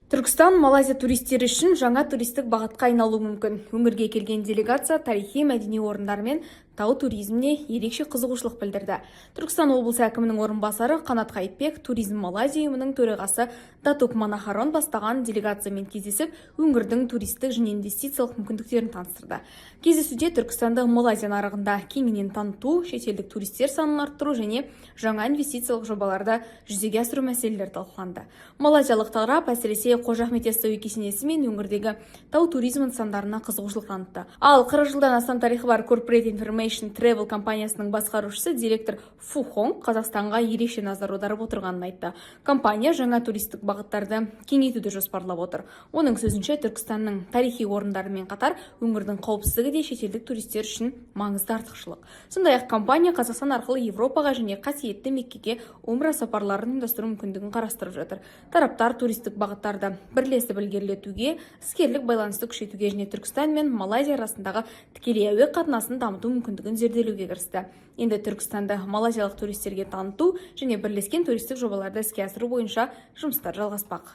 Түркістан Малайзия туристері үшін жаңа туристік бағытқа айналуы мүмкін. Өңірге келген делегация тарихи мәдени орындар мен тау туризміне ерекше қызығушылық білдірді. Түркістан облысы әкімінің орынбасары Қанат Қайыпбек туризм Малайзия ұйымының төрағасы Датук Манахарон бастаған делегациямен кездесіп, өңірдің туристік және инвестициялық мүмкіндіктерін таныстырды. Кездесуде Түркістанды Малайзия нарығында кеңінен таныту, шетелдік туристер санын арттыру және жаңа инвестициялық жобаларды жүзеге асыру мәселелері талқыланды. Малайзиялық тарап әсіресе Қожа Ахмет Яссауи кесенесі мен өңірдегі тау туризм нысандарына қызығушылық танытты. Ал 40 жылдан астам тарихы бар Corporate Information Travel компаниясының басқарушысы директор Фу Хонг Қазақстанға ерекше назар аударып отырғанын айтты. Компания жаңа туристік бағыттарды кеңейтуді жоспарлап отыр. Оның сөзінше, Түркістанның тарихи орындарымен қатар өңірдің қауіпсіздігі де шетелдік туристер үшін маңызды артықшылық. Сондай-ақ компания Қазақстан арқылы Европаға және қасиетті Меккеге умра сапарларын ұйымдастыру мүмкіндігін қарастырып жатыр. Тараптар туристік бағыттарды бірлесіп ілгерілетуге, іскерлік байланысты күшейтуге және Түркістан мен Малайзия арасындағы тікелей әуе қатынасын дамыту мүмкіндігін зерделеуге кірісті. Енді Түркістанды малайзиялық туристерге таныту және бірлескен туристік жобаларды іске асыру бойынша жұмыстар жалғаспақ.